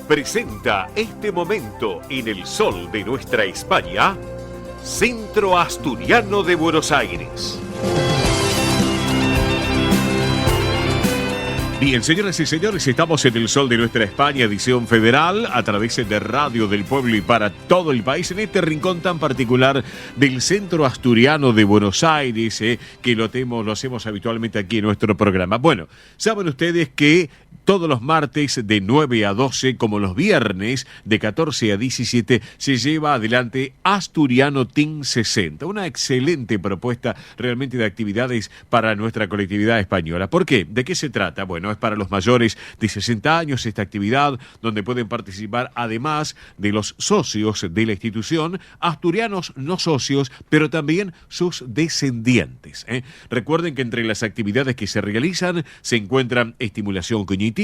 presenta este momento en el sol de nuestra España, Centro Asturiano de Buenos Aires. Bien, señoras y señores, estamos en el sol de nuestra España, edición federal, a través de Radio del Pueblo y para todo el país, en este rincón tan particular del Centro Asturiano de Buenos Aires, que lo hacemos habitualmente aquí en nuestro programa. Bueno, saben ustedes que todos los martes de 9 a 12, como los viernes de 14 a 17, se lleva adelante Asturiano Team 60. Una excelente propuesta realmente de actividades para nuestra colectividad española. ¿Por qué? ¿De qué se trata? Bueno, es para los mayores de 60 años esta actividad, donde pueden participar además de los socios de la institución, asturianos no socios, pero también sus descendientes. Recuerden que entre las actividades que se realizan se encuentran estimulación cognitiva,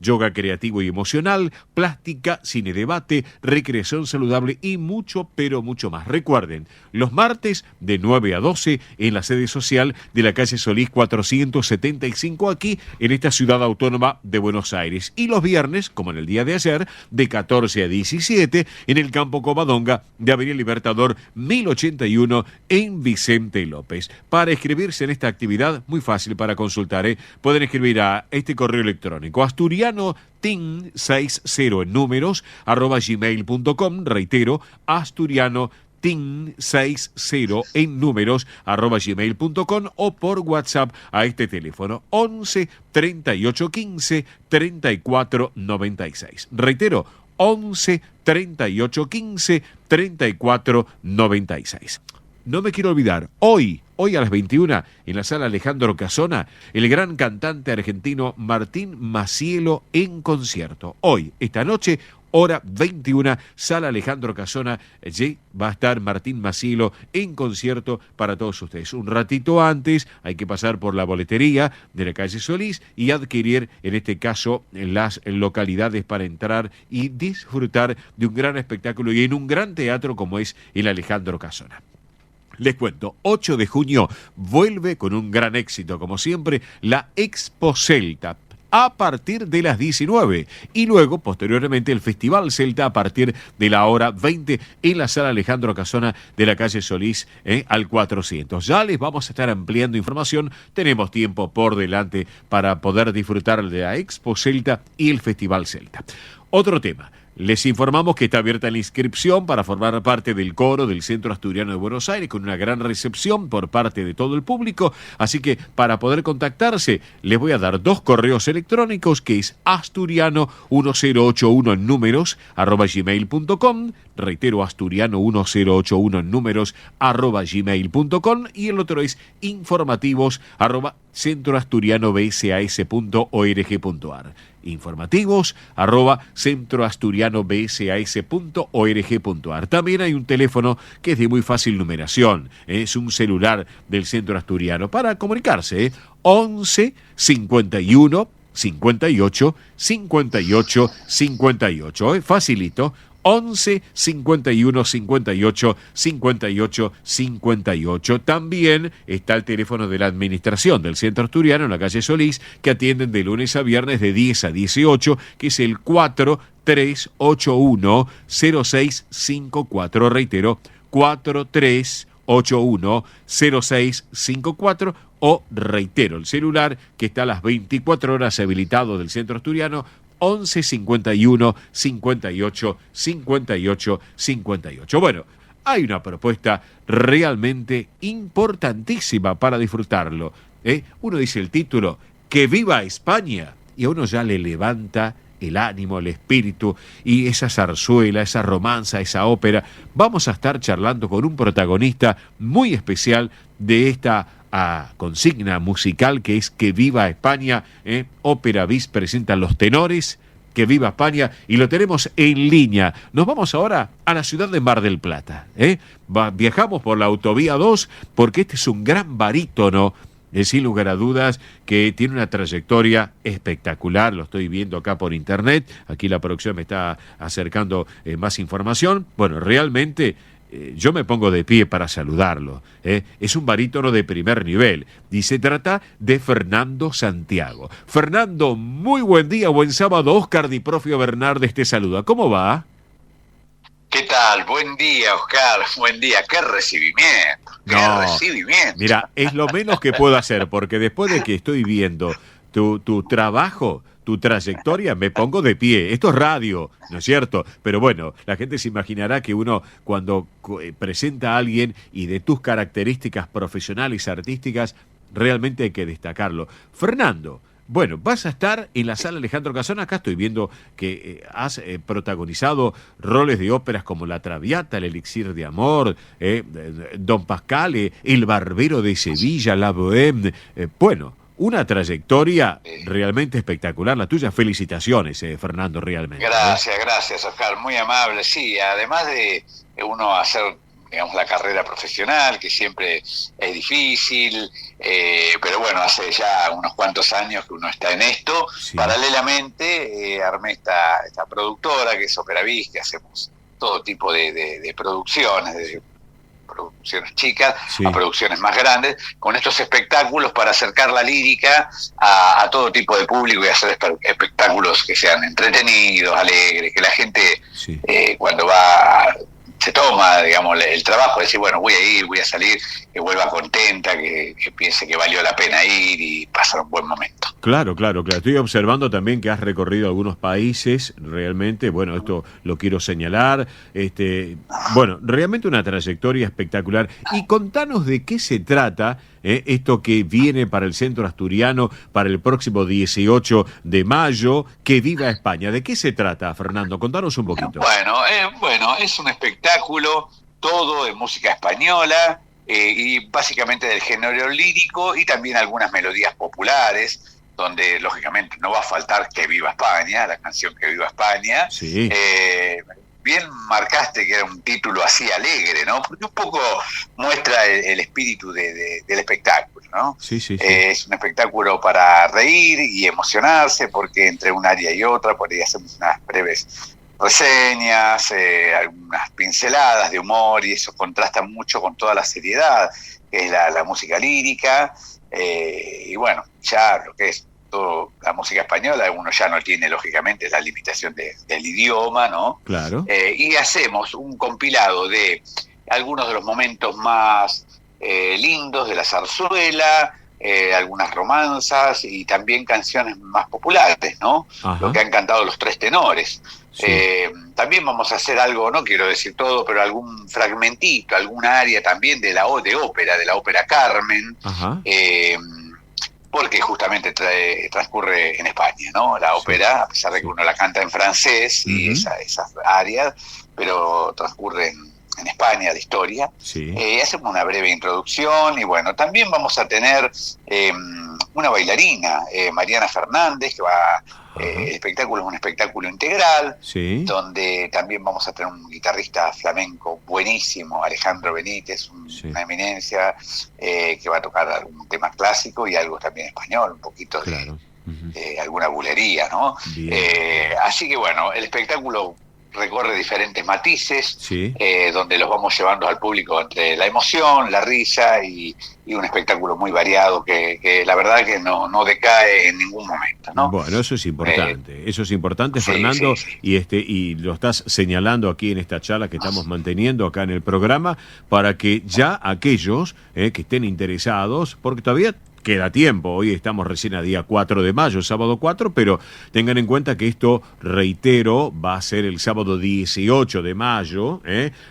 yoga creativo y emocional, plástica, cine debate, recreación saludable y mucho, pero mucho más. Recuerden, los martes de 9 a 12 en la sede social de la calle Solís 475 aquí en esta ciudad autónoma de Buenos Aires. Y los viernes, como en el día de ayer, de 14 a 17 en el campo Covadonga de Avenida Libertador 1081 en Vicente López. Para inscribirse en esta actividad, muy fácil para consultar, pueden escribir a este correo electrónico asturianoteam60 en números @gmail.com. Reitero, asturianoteam60 en números @gmail.com o por WhatsApp a este teléfono 11 38 15 34 96. Reitero, 11 38 15 34 96. No me quiero olvidar, hoy a las 21, en la sala Alejandro Casona, el gran cantante argentino Martín Macielo en concierto. Hoy, esta noche, hora 21, sala Alejandro Casona, allí va a estar Martín Macielo en concierto para todos ustedes. Un ratito antes hay que pasar por la boletería de la calle Solís y adquirir, en este caso, las localidades para entrar y disfrutar de un gran espectáculo y en un gran teatro como es el Alejandro Casona. Les cuento, 8 de junio vuelve con un gran éxito, como siempre, la Expo Celta a partir de las 19 y luego, posteriormente, el Festival Celta a partir de la hora 20 en la sala Alejandro Casona de la calle Solís al 400. Ya les vamos a estar ampliando información, tenemos tiempo por delante para poder disfrutar de la Expo Celta y el Festival Celta. Otro tema. Les informamos que está abierta la inscripción para formar parte del coro del Centro Asturiano de Buenos Aires con una gran recepción por parte de todo el público. Así que para poder contactarse les voy a dar 2 correos electrónicos que es asturiano1081 en números @gmail.com. Reitero, asturiano1081 en números @gmail.com y el otro es informativos @centroasturianobsas.org.ar. Informativos @centroasturianobsas.org.ar. También hay un teléfono que es de muy fácil numeración, es un celular del Centro Asturiano para comunicarse, 11 51 58 58 58, facilito. 11 51 58 58 58. También está el teléfono de la administración del Centro Asturiano en la calle Solís, que atienden de lunes a viernes de 10 a 18, que es el 4381 0654. Reitero, 4381 0654. O reitero, el celular que está a las 24 horas habilitado del Centro Asturiano, 11 51 58 58 58. Bueno, hay una propuesta realmente importantísima para disfrutarlo. Uno dice el título, ¡Que viva España! Y a uno ya le levanta el ánimo, el espíritu y esa zarzuela, esa romanza, esa ópera. Vamos a estar charlando con un protagonista muy especial de esta consigna musical que es Que viva España. Ópera Bis presenta Los Tenores, Que viva España, y lo tenemos en línea. Nos vamos ahora a la ciudad de Mar del Plata. Viajamos por la autovía 2 porque este es un gran barítono, sin lugar a dudas, que tiene una trayectoria espectacular. Lo estoy viendo acá por internet. Aquí la producción me está acercando más información. Bueno, realmente yo me pongo de pie para saludarlo. Es un barítono de primer nivel y se trata de Fernando Santiago. Fernando, muy buen día, buen sábado. Oscar Di Profio Bernardes te saluda. ¿Cómo va? ¿Qué tal? Buen día, Oscar. Buen día. ¡Qué recibimiento! ¡Qué recibimiento! Mira, es lo menos que puedo hacer, porque después de que estoy viendo tu trabajo, tu trayectoria, me pongo de pie. Esto es radio, ¿no es cierto? Pero bueno, la gente se imaginará que uno cuando presenta a alguien y de tus características profesionales, artísticas, realmente hay que destacarlo. Fernando, bueno, vas a estar en la sala Alejandro Casona. Acá estoy viendo que has protagonizado roles de óperas como La Traviata, El Elixir de Amor, Don Pascal, El Barbero de Sevilla, La Bohème. Bueno, una trayectoria realmente espectacular la tuya. Felicitaciones, Fernando, realmente. Gracias, Oscar. Muy amable. Sí, además de uno hacer, digamos, la carrera profesional, que siempre es difícil, pero bueno, hace ya unos cuantos años que uno está en esto. Sí. Paralelamente armé esta productora que es Operavis, que hacemos todo tipo de producciones, desde producciones chicas a producciones más grandes, con estos espectáculos para acercar la lírica a todo tipo de público y hacer espectáculos que sean entretenidos, alegres, que la gente cuando se toma, digamos, el trabajo de decir, bueno, voy a ir, voy a salir, que vuelva contenta, que piense que valió la pena ir y pasar un buen momento. Claro. Estoy observando también que has recorrido algunos países, realmente, bueno, esto lo quiero señalar, bueno, realmente una trayectoria espectacular. Y contanos de qué se trata esto que viene para el centro asturiano para el próximo 18 de mayo, que viva España. ¿De qué se trata, Fernando? Contanos un poquito. Bueno, es un espectáculo todo de música española y básicamente del género lírico y también algunas melodías populares, donde lógicamente no va a faltar Que Viva España, la canción Que Viva España. Sí. Bien marcaste que era un título así alegre, ¿no? Porque un poco muestra el espíritu del espectáculo, ¿no? Sí. Es un espectáculo para reír y emocionarse, porque entre un área y otra, por ahí hacemos unas breves reseñas, algunas pinceladas de humor, y eso contrasta mucho con toda la seriedad que es la música lírica, y bueno, ya lo que es toda la música española, uno ya no tiene lógicamente la limitación del idioma, ¿no? Claro. Y hacemos un compilado de algunos de los momentos más lindos de la zarzuela, algunas romanzas y también canciones más populares, ¿no? Ajá. Lo que han cantado los tres tenores. Sí. También vamos a hacer algo, no quiero decir todo, pero algún fragmentito, alguna área también de la ópera Carmen, porque justamente transcurre en España, ¿no? La ópera, a pesar de que uno la canta en francés y esas áreas, pero transcurre en España la historia. Sí. Hacemos una breve introducción y bueno, también vamos a tener una bailarina, Mariana Fernández, que va... el espectáculo es un espectáculo integral, donde también vamos a tener un guitarrista flamenco buenísimo, Alejandro Benítez, una eminencia, que va a tocar algún tema clásico y algo también español, un poquito de alguna bulería, ¿no? Así que bueno, el espectáculo recorre diferentes matices, donde los vamos llevando al público entre la emoción, la risa y un espectáculo muy variado que la verdad que no decae en ningún momento, ¿no? Bueno, eso es importante, Fernando, y lo estás señalando aquí en esta charla que estamos manteniendo acá en el programa, para que ya aquellos que estén interesados, porque todavía queda tiempo, hoy estamos recién a día 4 de mayo, sábado 4, pero tengan en cuenta que esto, reitero, va a ser el sábado 18 de mayo,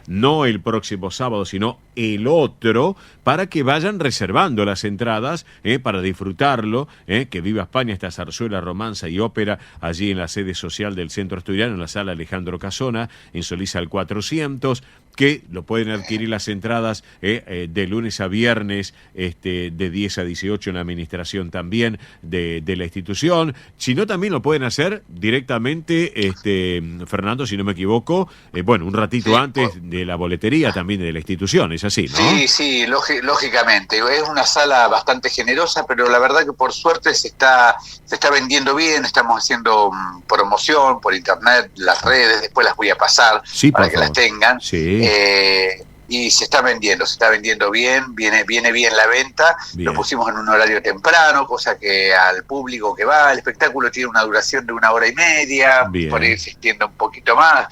no el próximo sábado, sino el otro, para que vayan reservando las entradas para disfrutarlo, que viva España, esta zarzuela, romanza y ópera, allí en la sede social del Centro Asturiano, en la sala Alejandro Casona, en Solís al 400, que lo pueden adquirir las entradas de lunes a viernes, de 10 a 18 en la administración también de la institución. Si no, también lo pueden hacer directamente, Fernando, si no me equivoco, un ratito antes de la boletería también de la institución. ¿Es así, ¿no? Sí, sí, lógicamente. Es una sala bastante generosa, pero la verdad que por suerte se está vendiendo bien. Estamos haciendo promoción por internet, las redes, después las voy a pasar Sí, para por que favor. las tengan. Sí. Y se está vendiendo bien, viene bien la venta. Bien. Lo pusimos en un horario temprano, cosa que al público que va, el espectáculo tiene una duración de 1 hora y media, Bien. por ahí se extiende un poquito más.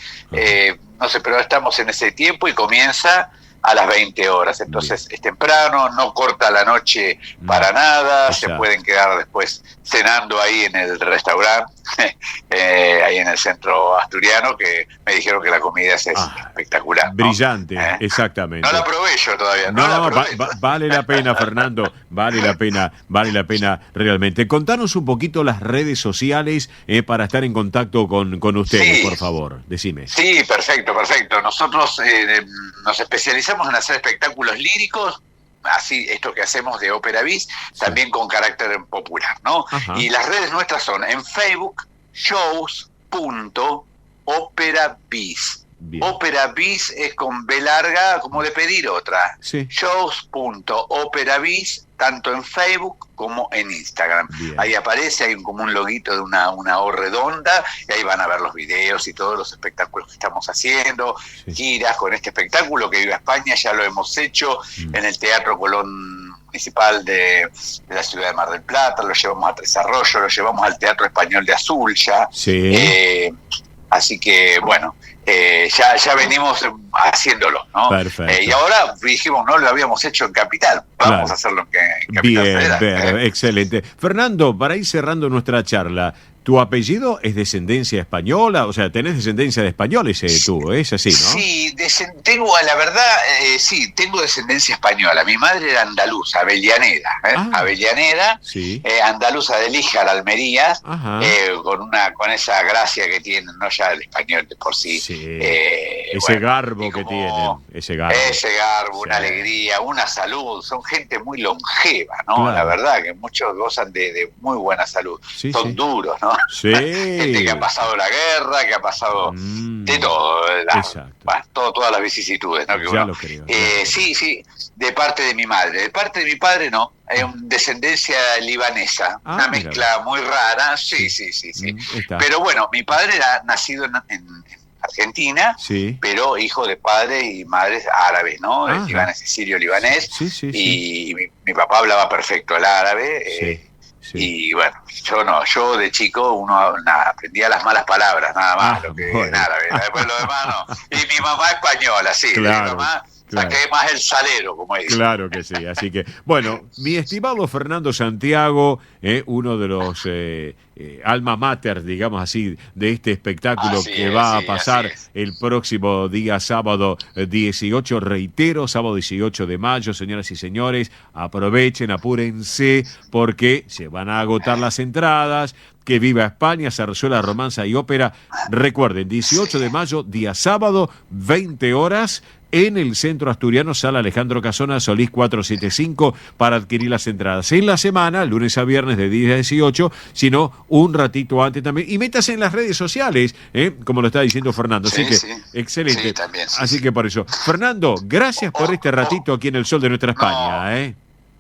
No sé, pero estamos en ese tiempo y comienza a las 20 horas. Entonces es temprano, no corta la noche para nada, Exacto. se pueden quedar después cenando ahí en el restaurante, ahí en el centro asturiano, que me dijeron que la comida es espectacular, ¿no? Brillante, exactamente. No la probé yo todavía. No, vale la pena, Fernando, vale la pena realmente. Contanos un poquito las redes sociales para estar en contacto con ustedes, por favor, decime. Sí, perfecto. Nosotros nos especializamos en hacer espectáculos líricos, así esto que hacemos de ópera bis, también con carácter popular, ¿no? Ajá. Y las redes nuestras son en Facebook, shows.operabis. Ópera bis es con B larga, como de pedir otra. Sí. Shows.operabis, tanto en Facebook como en Instagram. Bien. Ahí aparece, hay como un loguito de una O redonda, y ahí van a ver los videos y todos los espectáculos que estamos haciendo, giras con este espectáculo que Viva España, ya lo hemos hecho en el Teatro Colón Municipal de la ciudad de Mar del Plata, lo llevamos a Tres Arroyos, lo llevamos al Teatro Español de Azul ya. Sí. Así que, bueno, ya venimos haciéndolo, ¿no? Perfecto. Y ahora dijimos, no lo habíamos hecho en Capital, vamos a hacerlo en Capital Federal. Bien, excelente. Fernando, para ir cerrando nuestra charla, ¿tu apellido es descendencia española? O sea, tenés descendencia de españoles tú, es así, ¿no? Sí, tengo, la verdad, tengo descendencia española. Mi madre era andaluza, avellaneda, Avellaneda, sí. Andaluza de Líjar, Almería, Ajá. con esa gracia que tienen, ¿no? Ya el español de por sí. Ese garbo que tienen, ese garbo, una alegría, una salud. Son gente muy longeva, ¿no? Claro. La verdad que muchos gozan de muy buena salud. Son duros, ¿no? Sí. Gente que ha pasado la guerra, que ha pasado de todo, todas las vicisitudes, ¿no? Que ya lo creo. Sí, de parte de mi madre. De parte de mi padre no, es descendencia libanesa, una mezcla muy rara, sí. Pero bueno, mi padre era nacido en Argentina, pero hijo de padre y madres árabes, ¿no? Libanés, sirio-libanés, y mi papá hablaba perfecto el árabe. Y bueno, yo de chico aprendía las malas palabras, nada más, lo que en árabe, después lo demás no. Y mi mamá española, mi mamá saqué más el salero, como dice. Claro que sí, así que, bueno, mi estimado Fernando Santiago, uno de los alma mater, digamos así, de este espectáculo que va a pasar el próximo día sábado 18, reitero, sábado 18 de mayo, señoras y señores, aprovechen, apúrense, porque se van a agotar las entradas. Que viva España, zarzuela, romanza y ópera. Recuerden, 18 de mayo, día sábado, 20 horas, en el Centro Asturiano, Sala Alejandro Casona, Solís 475, para adquirir las entradas. En la semana, lunes a viernes de 10 a 18, sino un ratito antes también. Y métase en las redes sociales, como lo está diciendo Fernando. Así que, excelente. Sí, también, así que por eso. Fernando, gracias por este ratito aquí en el sol de nuestra España.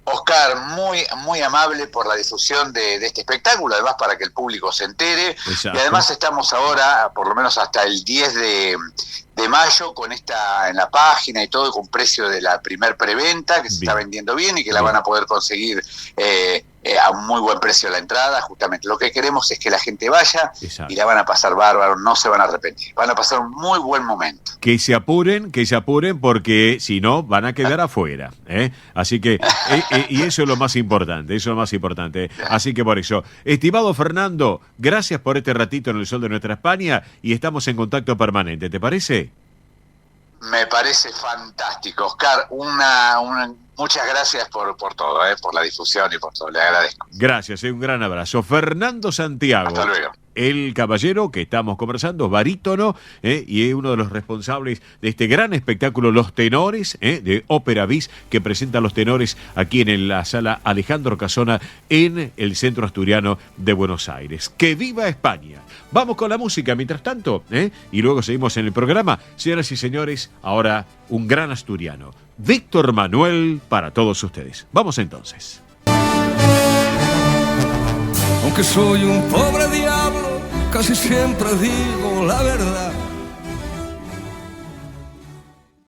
Oscar, muy amable por la difusión de este espectáculo, además para que el público se entere. Exacto. Y además estamos ahora, por lo menos hasta el 10 de mayo, con en la página y todo, con precio de la primer preventa, que se está vendiendo bien y que la van a poder conseguir a un muy buen precio la entrada. Justamente lo que queremos es que la gente vaya y la van a pasar bárbaro, no se van a arrepentir, van a pasar un muy buen momento. Que se apuren, porque si no van a quedar afuera, así que y eso es lo más importante, así que por eso, estimado Fernando, gracias por este ratito en el sol de nuestra España y estamos en contacto permanente, ¿te parece? Me parece fantástico, Oscar, muchas gracias por todo, por la difusión y por todo, le agradezco. Gracias, un gran abrazo. Fernando Santiago. Hasta luego. el caballero que estamos conversando, barítono, y es uno de los responsables de este gran espectáculo Los Tenores, de Ópera Bis, que presenta Los Tenores aquí en la sala Alejandro Casona en el centro asturiano de Buenos Aires. ¡Que viva España! Vamos con la música mientras tanto, y luego seguimos en el programa. Señoras y señores, ahora un gran asturiano, Víctor Manuel, para todos ustedes. Vamos entonces. Aunque soy un pobre diablo, casi siempre digo la verdad.